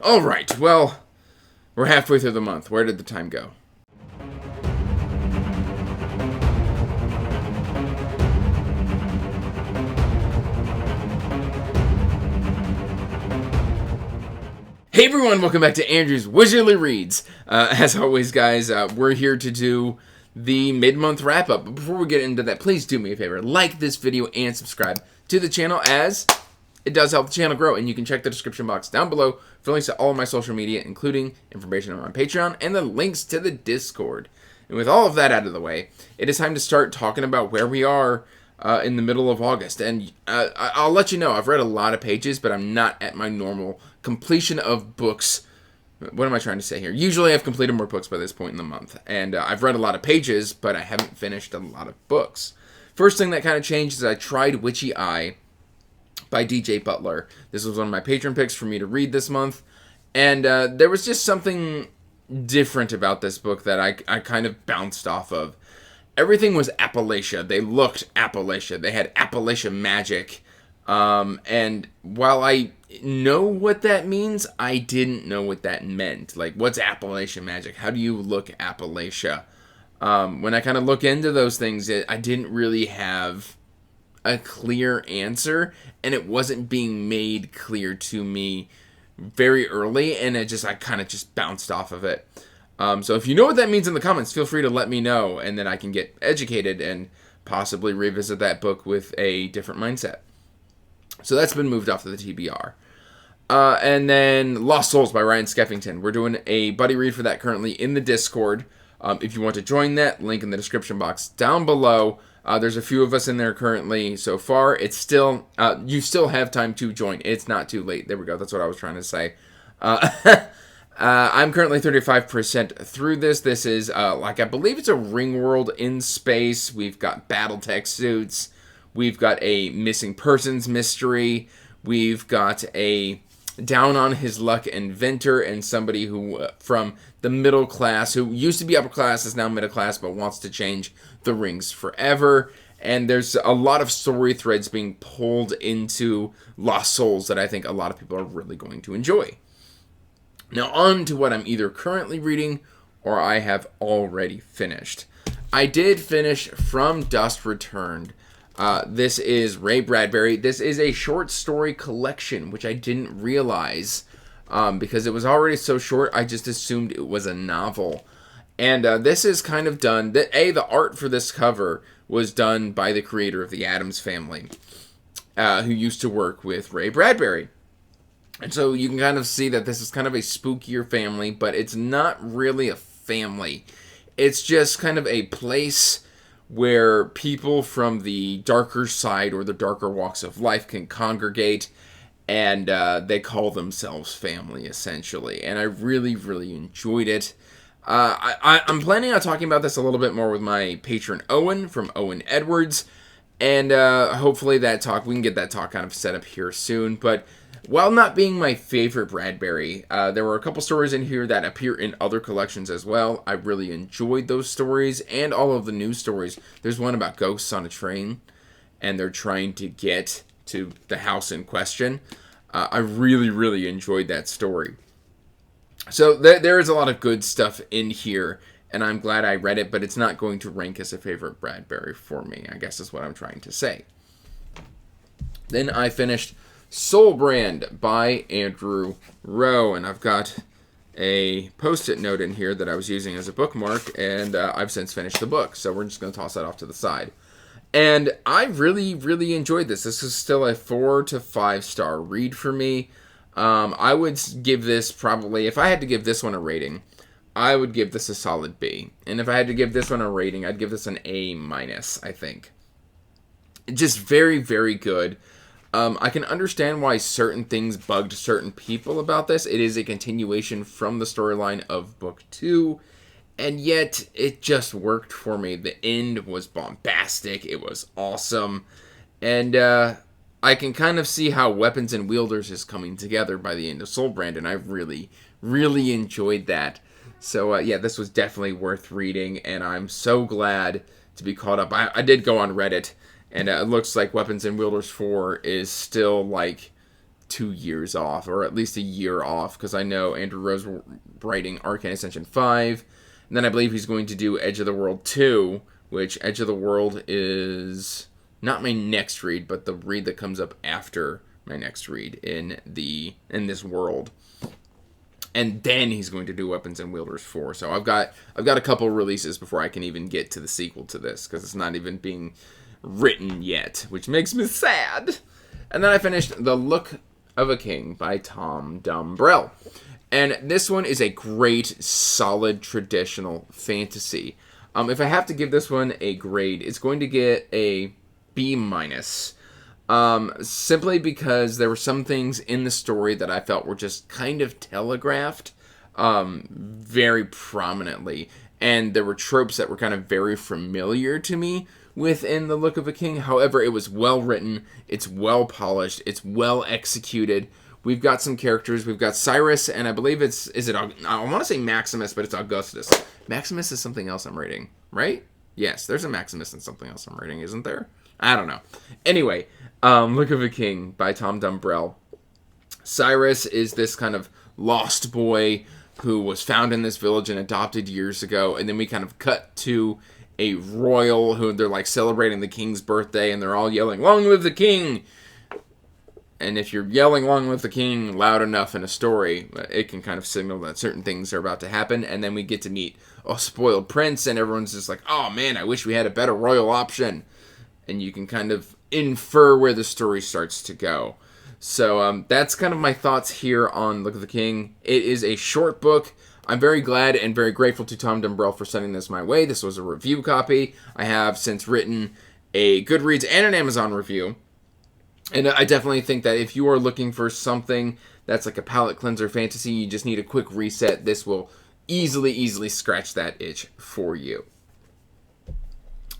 Alright, well, we're halfway through the month. Where did the time go? Hey everyone, welcome back to Andrew's Wizardly Reads. As always, guys, we're here to do the mid-month wrap-up. But before we get into that, please do me a favor. Like this video and subscribe to the channel, as it does help the channel grow. And you can check the description box down below for links to all of my social media, including information on my Patreon and the links to the Discord. And with all of that out of the way, it is time to start talking about where we are in the middle of August. And I'll let you know, I've read a lot of pages, but I'm not at my normal completion of books. What am I trying to say here? Usually I've completed more books by this point in the month. And I've read a lot of pages, but I haven't finished a lot of books. First thing that kind of changed is I tried Witchy Ey by DJ Butler. This was one of my Patreon picks for me to read this month. And there was just something different about this book that I kind of bounced off of. Everything was Appalachia. They looked Appalachia. They had Appalachia magic. And while I know what that means, I didn't know what that meant. Like, what's Appalachia magic? How do you look Appalachia? When I kind of look into those things, I didn't really have a clear answer, and it wasn't being made clear to me very early, and I kind of just bounced off of it. So if you know what that means in the comments, feel free to let me know, and then I can get educated and possibly revisit that book with a different mindset. So that's been moved off to the TBR. And then Lost Souls by Ryan Skeffington. We're doing a buddy read for that currently in the Discord. If you want to join that, link in the description box down below. There's a few of us in there currently so far. It's still, you still have time to join. It's not too late. There we go. That's what I was trying to say. I'm currently 35% through this. This is, I believe it's a ring world in space. We've got Battletech suits. We've got a missing persons mystery. We've got a down on his luck inventor and somebody who from the middle class, who used to be upper class, is now middle class, but wants to change the rings forever. And there's a lot of story threads being pulled into Lost Souls that I think a lot of people are really going to enjoy. Now on to what I'm either currently reading or I have already finished. I did finish From Dust Returned. This is Ray Bradberry. This is a short story collection, which I didn't realize because it was already so short. I just assumed it was a novel. And this is kind of done. The art for this cover was done by the creator of the Addams Family, who used to work with Ray Bradberry. And so you can kind of see that this is kind of a spookier family, but it's not really a family. It's just kind of a place where people from the darker side or the darker walks of life can congregate, and they call themselves family, essentially. And I really, really enjoyed it. I'm planning on talking about this a little bit more with my patron Owen from Owen Edwards, and hopefully we can get that talk kind of set up here soon. But while not being my favorite Bradberry, there were a couple stories in here that appear in other collections as well. I really enjoyed those stories and all of the news stories. There's one about ghosts on a train, and they're trying to get to the house in question. I really, really enjoyed that story. So there is a lot of good stuff in here, and I'm glad I read it, but it's not going to rank as a favorite Bradberry for me, I guess is what I'm trying to say. Then I finished Soulbrand by Andrew Rowe, and I've got a post-it note in here that I was using as a bookmark, and I've since finished the book, so we're just going to toss that off to the side. And I really, really enjoyed this. This is still a 4 to 5 star read for me. I would give this probably, if I had to give this one a rating, I would give this a solid B. And if I had to give this one a rating, I'd give this an A-, I think. Just very, very good. I can understand why certain things bugged certain people about this. It is a continuation from the storyline of book 2, and yet it just worked for me. The end was bombastic. It was awesome. And I can kind of see how Weapons and Wielders is coming together by the end of Soulbrand, and I really, really enjoyed that. So, yeah, this was definitely worth reading, and I'm so glad to be caught up. I did go on Reddit, and it looks like Weapons and Wielders 4 is still, like, 2 years off, or at least a year off, because I know Andrew Rose writing Arcane Ascension 5, and then I believe he's going to do Edge of the World 2, which Edge of the World is not my next read, but the read that comes up after my next read in this world. And then he's going to do Weapons and Wielders 4. So I've got a couple releases before I can even get to the sequel to this, because it's not even being written yet, which makes me sad. And then I finished The Look of a King by Tom Dumbrell. And this one is a great, solid, traditional fantasy. If I have to give this one a grade, it's going to get a B-. Simply because there were some things in the story that I felt were just kind of telegraphed very prominently. And there were tropes that were kind of very familiar to me within The Look of a King. However, it was well written, it's well polished, it's well executed. We've got some characters. We've got Cyrus, and I believe I want to say Maximus, but it's Augustus. Maximus is something else I'm reading, right? Yes, there's a Maximus and something else I'm reading, isn't there? I don't know. Anyway, Look of a King by Tom Dumbrell. Cyrus is this kind of lost boy who was found in this village and adopted years ago, and then we kind of cut to a royal who they're like celebrating the king's birthday, and they're all yelling, "Long live the king!" And if you're yelling "Long live the king" loud enough in a story, it can kind of signal that certain things are about to happen. And then we get to meet a spoiled prince, and everyone's just like, "Oh man, I wish we had a better royal option." And you can kind of infer where the story starts to go. So that's kind of my thoughts here on Look of the King. It is a short book. I'm very glad and very grateful to Tom Dumbrell for sending this my way. This was a review copy. I have since written a Goodreads and an Amazon review. And I definitely think that if you are looking for something that's like a palate cleanser fantasy, you just need a quick reset, this will easily scratch that itch for you.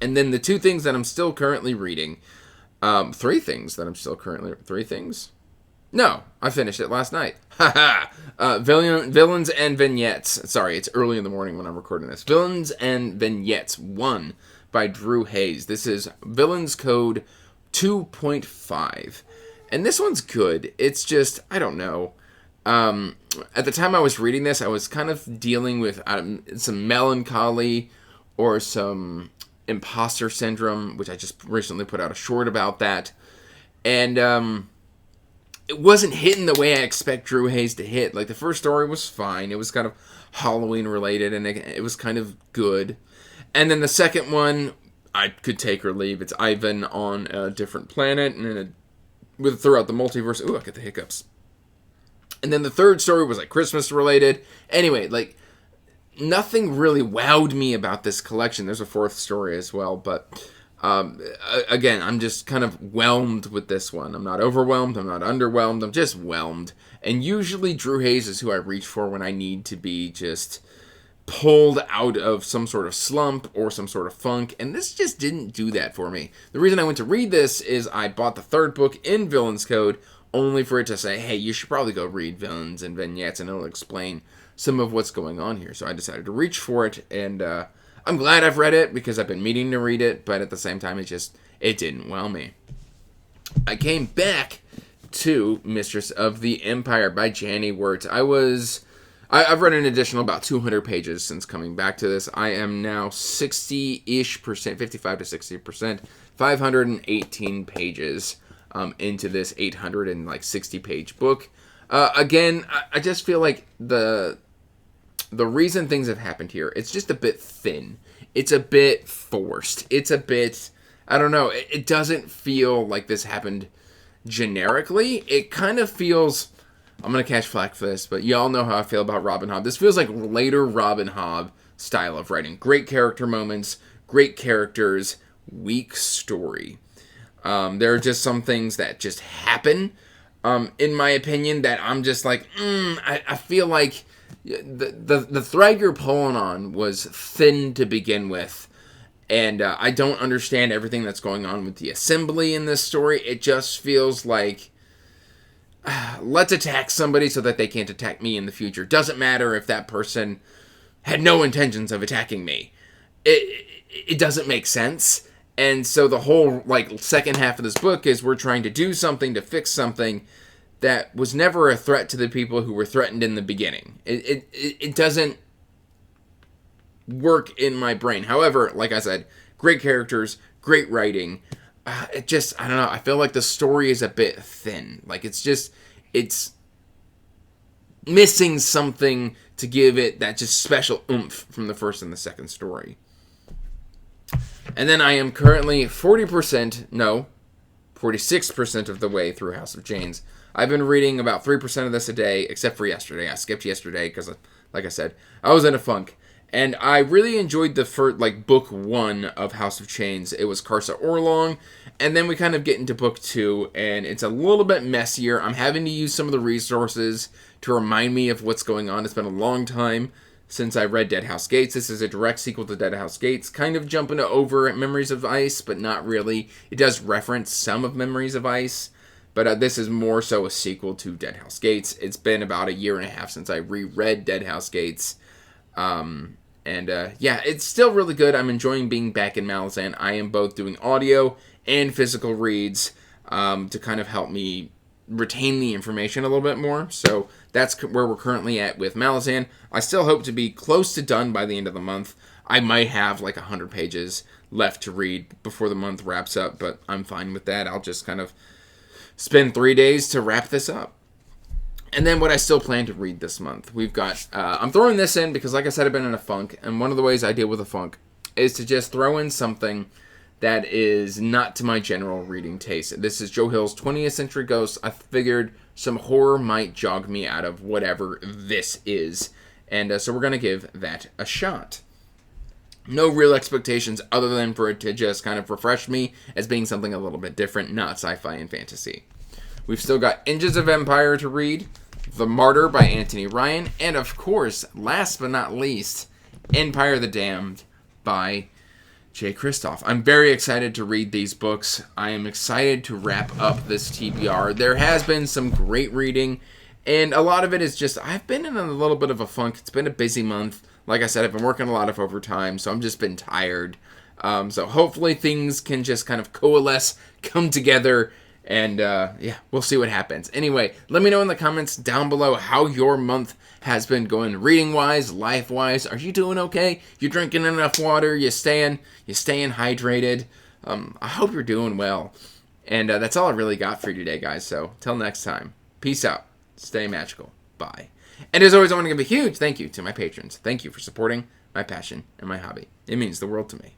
And then the 2 things that I'm still currently reading, 3 things that I'm still currently... 3 things? No, I finished it last night. Villains and Vignettes. Sorry, it's early in the morning when I'm recording this. Villains and Vignettes 1 by Drew Hayes. This is Villains Code 2.5. And this one's good. It's just, I don't know. At the time I was reading this, I was kind of dealing with some melancholy or some imposter syndrome, which I just recently put out a short about that. And it wasn't hitting the way I expect Drew Hayes to hit. Like, the first story was fine. It was kind of Halloween related, and it was kind of good. And then the second one, I could take or leave. It's Ivan on a different planet and throughout the multiverse. Ooh, I get the hiccups. And then the third story was like Christmas related. Anyway, like, nothing really wowed me about this collection. There's a 4th story as well, but again, I'm just kind of whelmed with this one. I'm not overwhelmed. I'm not underwhelmed. I'm just whelmed. And usually Drew Hayes is who I reach for when I need to be just pulled out of some sort of slump or some sort of funk, and this just didn't do that for me. The reason I went to read this is I bought the 3rd book in Villains Code only for it to say, hey, you should probably go read Villains and Vignettes, and it'll explain some of what's going on here. So I decided to reach for it, and I'm glad I've read it because I've been meaning to read it, but at the same time, it didn't wow me. I came back to Mistress of the Empire by Janny Wirtz. I've read an additional about 200 pages since coming back to this. I am now 60-ish%, 55 to 60%, 518 pages into this 860-page book. Again, I just feel like the reason things have happened here, it's just a bit thin. It's a bit forced. It's a bit, I don't know, it doesn't feel like this happened generically. It kind of feels... I'm going to catch flack for this, but y'all know how I feel about Robin Hobb. This feels like later Robin Hobb style of writing. Great character moments, great characters, weak story. There are just some things that just happen, in my opinion, that I'm just like, I feel like the thread you're pulling on was thin to begin with. And I don't understand everything that's going on with the assembly in this story. It just feels like... let's attack somebody so that they can't attack me in the future. Doesn't matter if that person had no intentions of attacking me. It doesn't make sense. And so the whole, second half of this book is we're trying to do something to fix something that was never a threat to the people who were threatened in the beginning. It doesn't work in my brain. However, like I said, great characters, great writing. I don't know. I feel like the story is a bit thin. Like it's missing something to give it that just special oomph from the first and the second story. And then I am currently 46% of the way through House of Chains. I've been reading about 3% of this a day, except for yesterday. I skipped yesterday because, like I said, I was in a funk. And I really enjoyed the first, book 1 of House of Chains. It was Karsa Orlong. And then we kind of get into book 2, and it's a little bit messier. I'm having to use some of the resources to remind me of what's going on. It's been a long time since I read Dead House Gates. This is a direct sequel to Dead House Gates. Kind of jumping over Memories of Ice, but not really. It does reference some of Memories of Ice. But this is more so a sequel to Dead House Gates. It's been about a year and a half since I reread Dead House Gates. It's still really good. I'm enjoying being back in Malazan. I am both doing audio and physical reads to kind of help me retain the information a little bit more. So that's where we're currently at with Malazan. I still hope to be close to done by the end of the month. I might have 100 pages left to read before the month wraps up, but I'm fine with that. I'll just kind of spend 3 days to wrap this up. And then what I still plan to read this month. We've got, I'm throwing this in because, like I said, I've been in a funk. And one of the ways I deal with a funk is to just throw in something that is not to my general reading taste. This is Joe Hill's 20th Century Ghosts. I figured some horror might jog me out of whatever this is. And so we're going to give that a shot. No real expectations other than for it to just kind of refresh me as being something a little bit different, not sci-fi and fantasy. We've still got Engines of Empire to read, The Martyr by Anthony Ryan, and of course, last but not least, Empire of the Damned by Jay Kristoff. I'm very excited to read these books. I am excited to wrap up this TBR. There has been some great reading, and a lot of it is just, I've been in a little bit of a funk. It's been a busy month. Like I said, I've been working a lot of overtime, so I'm just been tired. So hopefully things can just kind of coalesce, come together, and we'll see what happens. Anyway, let me know in the comments down below how your month has been going reading-wise, life-wise. Are you doing okay? You drinking enough water? You staying hydrated? I hope you're doing well. And that's all I really got for you today, guys. So, till next time. Peace out. Stay magical. Bye. And as always, I want to give a huge thank you to my patrons. Thank you for supporting my passion and my hobby. It means the world to me.